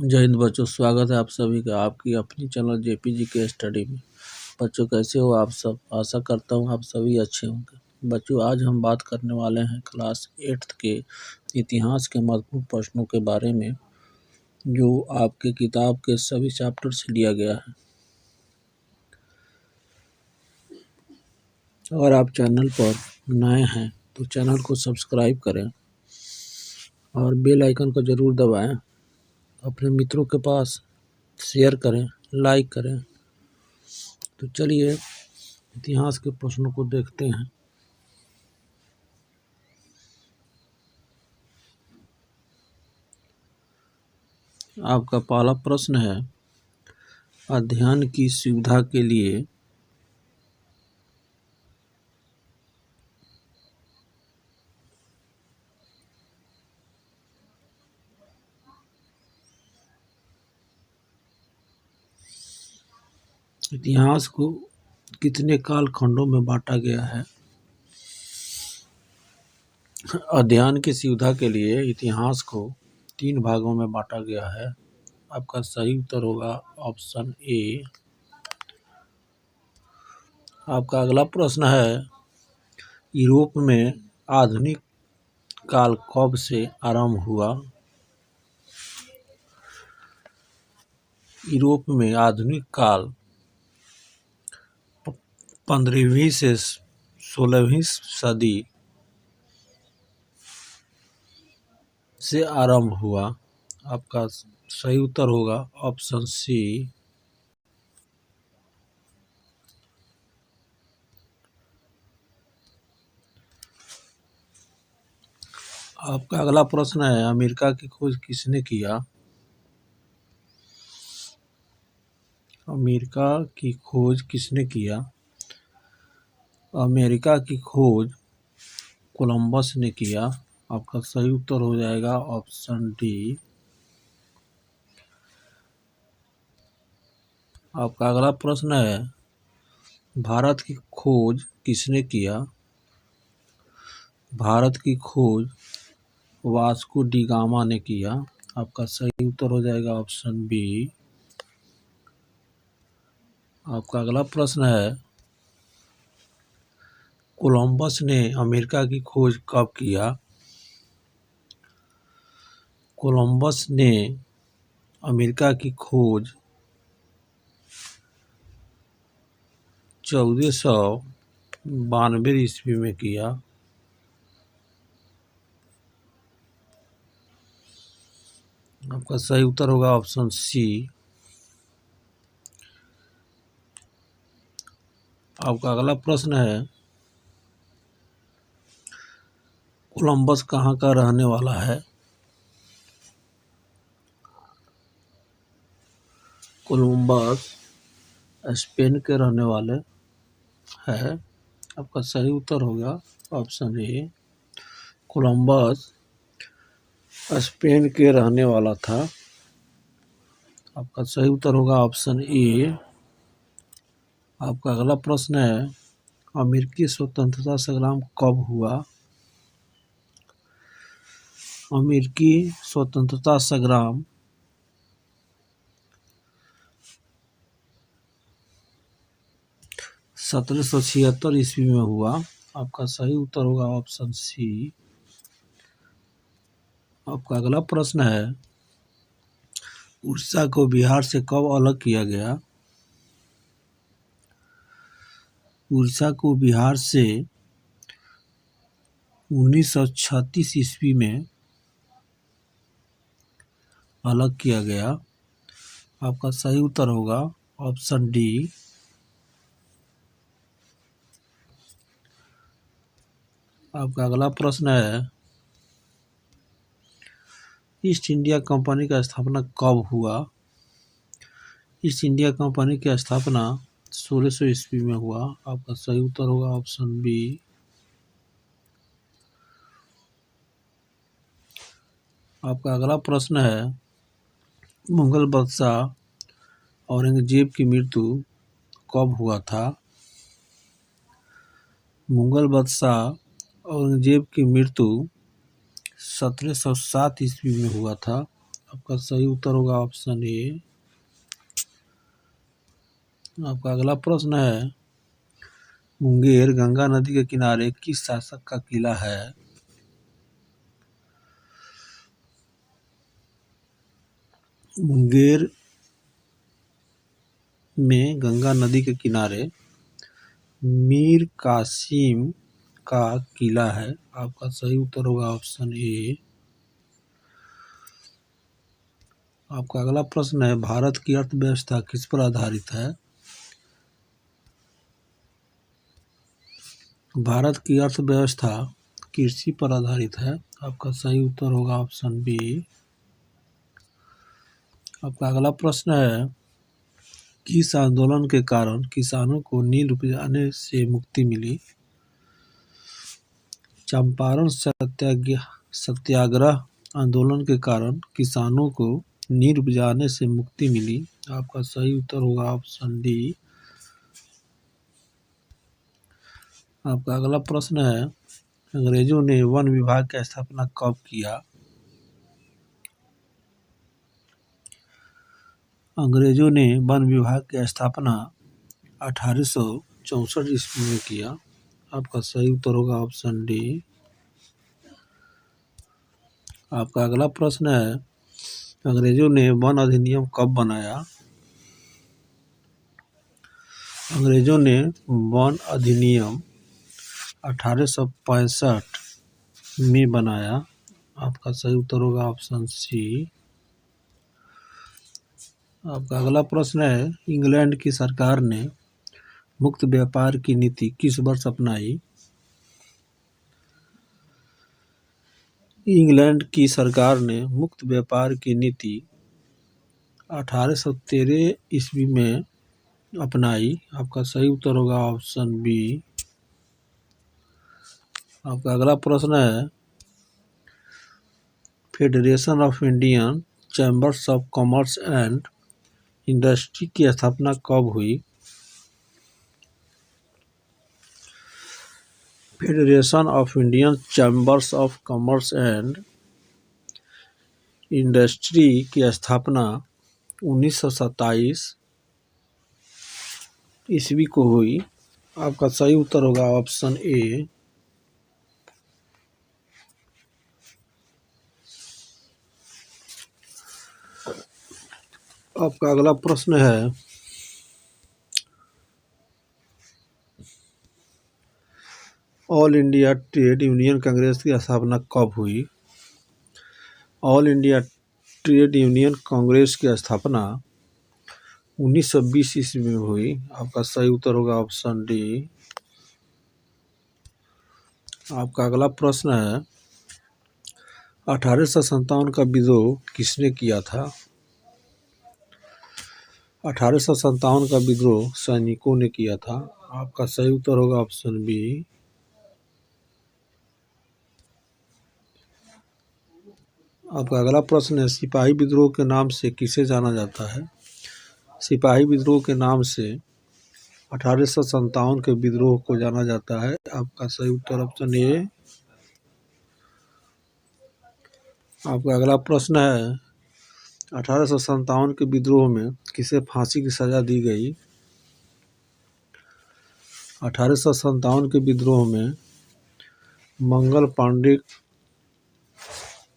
जय हिंद बच्चों, स्वागत है आप सभी का आपकी अपनी चैनल जेपीजी के स्टडी में। बच्चों कैसे हो आप सब? आशा करता हूँ आप सभी अच्छे होंगे। बच्चों आज हम बात करने वाले हैं क्लास 8th के इतिहास के महत्वपूर्ण प्रश्नों के बारे में, जो आपके किताब के सभी चैप्टर से लिया गया है। अगर आप चैनल पर नए हैं तो चैनल को सब्सक्राइब करें और बेल आइकन को ज़रूर दबाएं। अपने मित्रों के पास शेयर करें, लाइक करें। तो चलिए इतिहास के प्रश्नों को देखते हैं। आपका पहला प्रश्न है, अध्ययन की सुविधा के लिए इतिहास को कितने काल खंडों में बांटा गया है? अध्ययन की सुविधा के लिए इतिहास को 3 भागों में बांटा गया है। आपका सही उत्तर होगा ऑप्शन ए। आपका अगला प्रश्न है, यूरोप में आधुनिक काल कब से आरंभ हुआ? यूरोप में आधुनिक काल 15वीं से 16वीं सदी से आरंभ हुआ। आपका सही उत्तर होगा ऑप्शन सी। आपका अगला प्रश्न है, अमेरिका की खोज किसने किया? अमेरिका की खोज किसने किया? अमेरिका की खोज कोलंबस ने किया। आपका सही उत्तर हो जाएगा ऑप्शन डी। आपका अगला प्रश्न है, भारत की खोज किसने किया? भारत की खोज वास्को डी गामा ने किया। आपका सही उत्तर हो जाएगा ऑप्शन बी। आपका अगला प्रश्न है, कोलंबस ने अमेरिका की खोज कब किया? कोलंबस ने अमेरिका की खोज 1492 ईस्वी में किया। आपका सही उत्तर होगा ऑप्शन सी। आपका अगला प्रश्न है, कोलंबस कहाँ का रहने वाला है? कोलंबस स्पेन के रहने वाले है। आपका सही उत्तर होगा ऑप्शन ए। कोलंबस स्पेन के रहने वाला था। आपका सही उत्तर होगा ऑप्शन ए। आपका अगला प्रश्न है, अमेरिकी स्वतंत्रता संग्राम कब हुआ? अमेरिकी स्वतंत्रता संग्राम 1776 ईस्वी में हुआ। आपका सही उत्तर होगा ऑप्शन सी। आपका अगला प्रश्न है, उड़ीसा को बिहार से कब अलग किया गया? उड़ीसा को बिहार से 1936 ईस्वी में अलग किया गया। आपका सही उत्तर होगा ऑप्शन डी। आपका अगला प्रश्न है, ईस्ट इंडिया कंपनी का स्थापना कब हुआ? ईस्ट इंडिया कंपनी की स्थापना 1600 ईस्वी में हुआ। आपका सही उत्तर होगा ऑप्शन बी। आपका अगला प्रश्न है, मुगल बादशाह औरंगजेब की मृत्यु कब हुआ था? मुगल बादशाह औरंगजेब की मृत्यु 1707 ईस्वी में हुआ था। आपका सही उत्तर होगा ऑप्शन ए। आपका अगला प्रश्न है, मुंगेर गंगा नदी के किनारे किस शासक का किला है? मुंगेर में गंगा नदी के किनारे मीर कासिम का किला है। आपका सही उत्तर होगा ऑप्शन ए। आपका अगला प्रश्न है, भारत की अर्थव्यवस्था किस पर आधारित है? भारत की अर्थव्यवस्था कृषि पर आधारित है। आपका सही उत्तर होगा ऑप्शन बी। आपका अगला प्रश्न है, किस आंदोलन के कारण किसानों को नील उपजाने से मुक्ति मिली? चंपारण सत्याग्रह आंदोलन के कारण किसानों को नील उपजाने से मुक्ति मिली। आपका सही उत्तर होगा ऑप्शन डी। आपका अगला प्रश्न है, अंग्रेजों ने वन विभाग की स्थापना कब किया? अंग्रेजों ने वन विभाग की स्थापना 1864 ईस्वी में किया। आपका सही उत्तर होगा ऑप्शन डी। आपका अगला प्रश्न है, अंग्रेजों ने वन अधिनियम कब बनाया? अंग्रेजों ने वन अधिनियम 1865 में बनाया। आपका सही उत्तर होगा ऑप्शन सी। आपका अगला प्रश्न है, इंग्लैंड की सरकार ने मुक्त व्यापार की नीति किस वर्ष अपनाई? इंग्लैंड की सरकार ने मुक्त व्यापार की नीति 1813 ईस्वी में अपनाई। आपका सही उत्तर होगा ऑप्शन बी। आपका अगला प्रश्न है, federation of Indian chambers of commerce and industry की स्थापना कब हुई? Federation of Indian chambers of commerce and industry की स्थापना 1927 ईस्वी को हुई। आपका सही उत्तर होगा ऑप्शन ए। आपका अगला प्रश्न है, all India trade union Congress की स्थापना कब हुई? All India trade union Congress की स्थापना 1920 ईस्वी में हुई। आपका सही उत्तर होगा ऑप्शन डी। आपका अगला प्रश्न है, 1857 का विद्रोह किसने किया था? 1857 का विद्रोह सैनिकों ने किया था। आपका सही उत्तर होगा ऑप्शन बी। आपका अगला प्रश्न है, सिपाही विद्रोह के नाम से किसे जाना जाता है? सिपाही विद्रोह के नाम से 1857 के विद्रोह को जाना जाता है। आपका सही उत्तर ऑप्शन ए। आपका अगला प्रश्न है, 1857 के विद्रोह में किसे फांसी की सजा दी गई? 1857 के विद्रोह में मंगल पांडे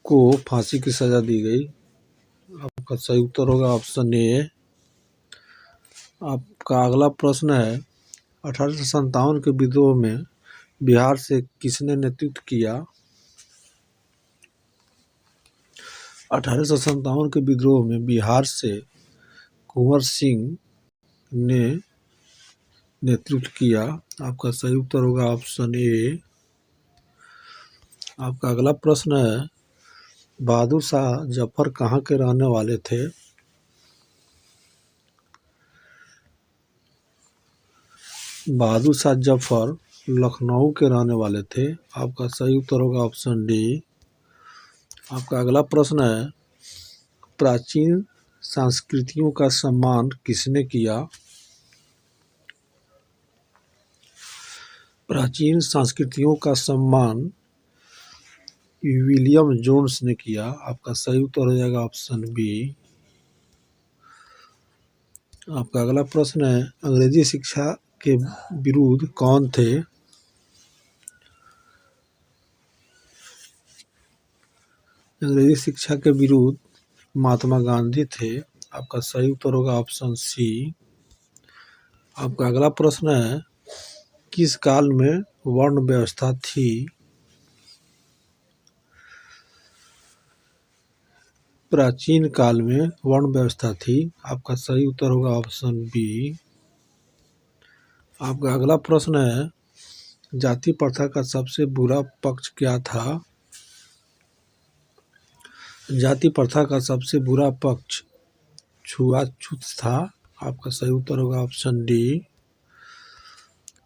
को फांसी की सजा दी गई। आपका सही उत्तर होगा ऑप्शन ए। आपका अगला प्रश्न है, 1857 के विद्रोह में बिहार से किसने नेतृत्व किया? 1857 के विद्रोह में बिहार से कुंवर सिंह ने नेतृत्व किया। आपका सही उत्तर होगा ऑप्शन ए। आपका अगला प्रश्न है, बहादुर शाह जफर कहाँ के रहने वाले थे? बहादुर शाह जफर लखनऊ के रहने वाले थे। आपका सही उत्तर होगा ऑप्शन डी। आपका अगला प्रश्न है, प्राचीन संस्कृतियों का सम्मान किसने किया? प्राचीन संस्कृतियों का सम्मान विलियम जोन्स ने किया। आपका सही उत्तर हो जाएगा ऑप्शन बी। आपका अगला प्रश्न है, अंग्रेजी शिक्षा के विरुद्ध कौन थे? अंग्रेजी शिक्षा के विरुद्ध महात्मा गांधी थे। आपका सही उत्तर होगा ऑप्शन सी। आपका अगला प्रश्न है, किस काल में वर्ण व्यवस्था थी? प्राचीन काल में वर्ण व्यवस्था थी। आपका सही उत्तर होगा ऑप्शन बी। आपका अगला प्रश्न है, जाति प्रथा का सबसे बुरा पक्ष क्या था? जाति प्रथा का सबसे बुरा पक्ष छुआछूत था। आपका सही उत्तर होगा ऑप्शन डी।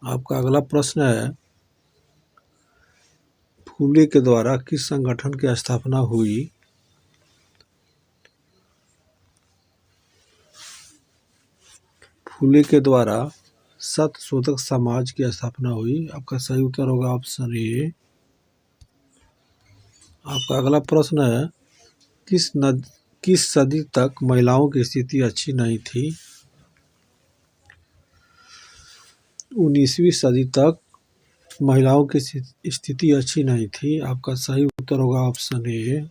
आपका अगला प्रश्न है, फूले के द्वारा किस संगठन की स्थापना हुई? फूले के द्वारा सत्यशोधक समाज की स्थापना हुई। आपका सही उत्तर होगा ऑप्शन ए। आपका अगला प्रश्न है, किस सदी तक महिलाओं की स्थिति अच्छी नहीं थी? 19वीं सदी तक महिलाओं की स्थिति अच्छी नहीं थी। आपका सही उत्तर होगा ऑप्शन ए।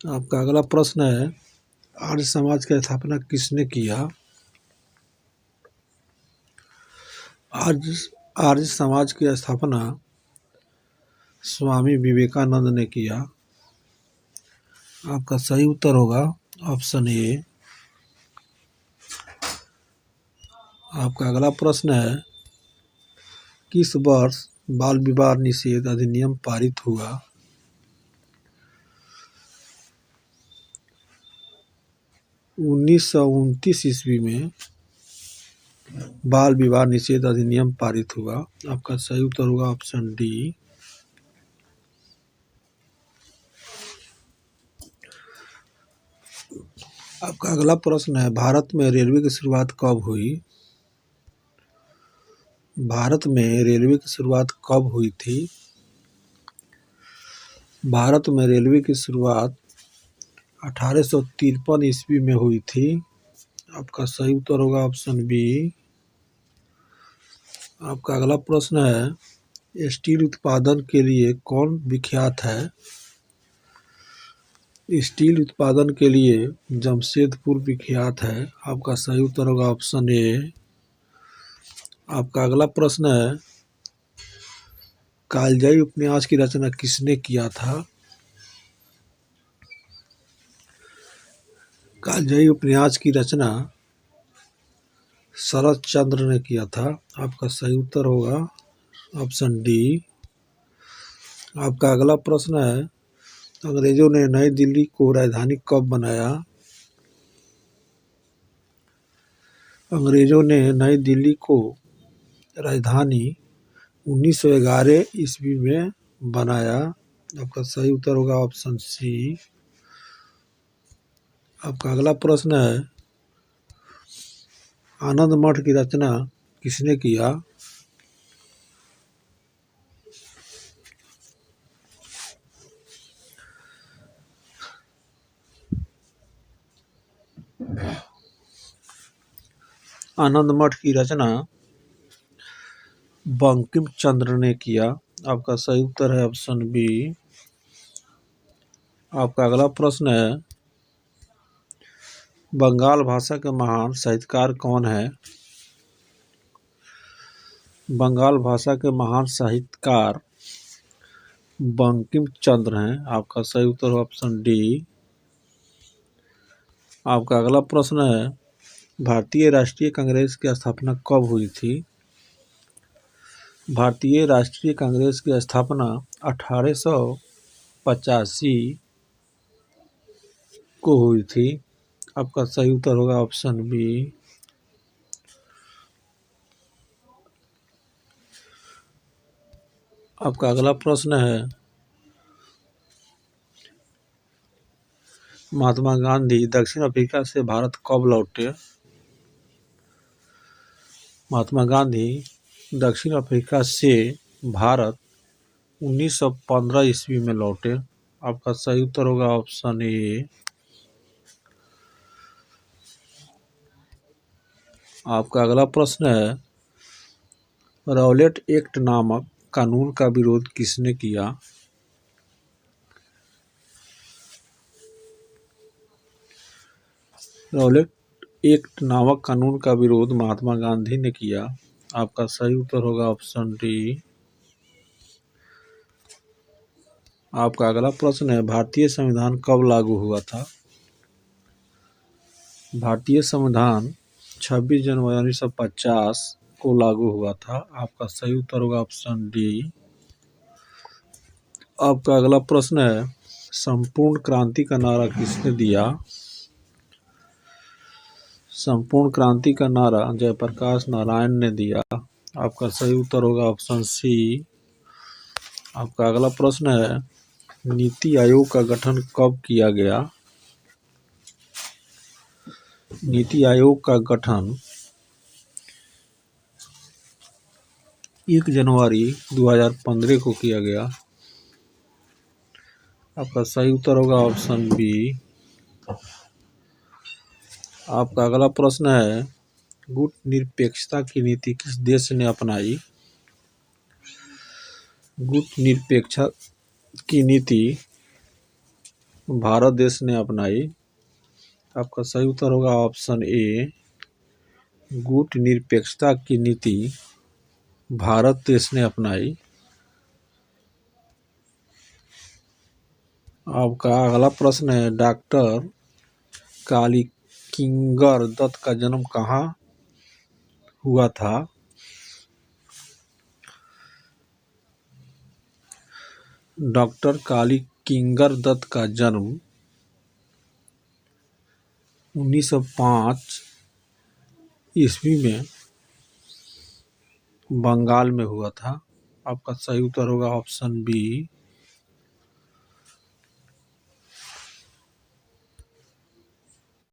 आपका अगला प्रश्न है, आर्य समाज की स्थापना किसने किया? आर्य समाज की स्थापना स्वामी विवेकानंद ने किया। आपका सही उत्तर होगा ऑप्शन ए। आपका अगला प्रश्न है, किस वर्ष बाल विवाह निषेध अधिनियम पारित हुआ? 1929 ईस्वी में बाल विवाह निषेध अधिनियम पारित हुआ। आपका सही उत्तर होगा ऑप्शन डी। आपका अगला प्रश्न है, भारत में रेलवे की शुरुआत कब हुई? भारत में रेलवे की शुरुआत कब हुई थी? भारत में रेलवे की शुरुआत 1853 ईस्वी में हुई थी। आपका सही उत्तर होगा ऑप्शन बी। आपका अगला प्रश्न है, स्टील उत्पादन के लिए कौन विख्यात है? स्टील उत्पादन के लिए जमशेदपुर विख्यात है। आपका सही उत्तर होगा ऑप्शन ए। आपका अगला प्रश्न है, कालजयी उपन्यास की रचना किसने किया था? कालजयी उपन्यास की रचना शरत चंद्र ने किया था। आपका सही उत्तर होगा ऑप्शन डी। आपका अगला प्रश्न है, अंग्रेजों ने नई दिल्ली को राजधानी कब बनाया? अंग्रेजों ने नई दिल्ली को राजधानी 1911 ईस्वी में बनाया। आपका सही उत्तर होगा ऑप्शन सी। आपका अगला प्रश्न है, आनंद मठ की रचना किसने किया? आनंद मठ की रचना बंकिम चंद्र ने किया। आपका सही उत्तर है ऑप्शन बी। आपका अगला प्रश्न है, बंगाल भाषा के महान साहित्यकार कौन है? बंगाल भाषा के महान साहित्यकार बंकिम चंद्र हैं। आपका सही उत्तर है ऑप्शन डी। आपका अगला प्रश्न है, भारतीय राष्ट्रीय कांग्रेस की स्थापना कब हुई थी? भारतीय राष्ट्रीय कांग्रेस की स्थापना 1885 को हुई थी। आपका सही उत्तर होगा ऑप्शन बी। आपका अगला प्रश्न है, महात्मा गांधी दक्षिण अफ्रीका से भारत कब लौटे? महात्मा गांधी दक्षिण अफ्रीका से भारत 1915 ईस्वी में लौटे। आपका सही उत्तर होगा ऑप्शन ए। आपका अगला प्रश्न है, रॉलेट एक्ट नामक कानून का विरोध किसने किया? रॉलेट एक्ट नामक कानून का विरोध महात्मा गांधी ने किया। आपका सही उत्तर होगा ऑप्शन डी। आपका अगला प्रश्न है, भारतीय संविधान कब लागू हुआ था? भारतीय संविधान 26 जनवरी 1950 को लागू हुआ था। आपका सही उत्तर होगा ऑप्शन डी। आपका अगला प्रश्न है, संपूर्ण क्रांति का नारा किसने दिया? संपूर्ण क्रांति का नारा जयप्रकाश नारायण ने दिया। आपका सही उत्तर होगा ऑप्शन सी। आपका अगला प्रश्न है, नीति आयोग का गठन कब किया गया? नीति आयोग का गठन 1 जनवरी 2015 को किया गया। आपका सही उत्तर होगा ऑप्शन बी। आपका अगला प्रश्न है, गुट निरपेक्षता की नीति किस देश ने अपनाई? गुट निरपेक्षता की नीति भारत देश ने अपनाई। आपका सही उत्तर होगा ऑप्शन ए। गुट निरपेक्षता की नीति भारत देश ने अपनाई। आपका अगला प्रश्न है, डॉक्टर कालीकिंगर दत्त का जन्म कहाँ हुआ था? डॉक्टर कालीकिंगर दत्त का जन्म 1905 ईस्वी में बंगाल में हुआ था। आपका सही उत्तर होगा ऑप्शन बी।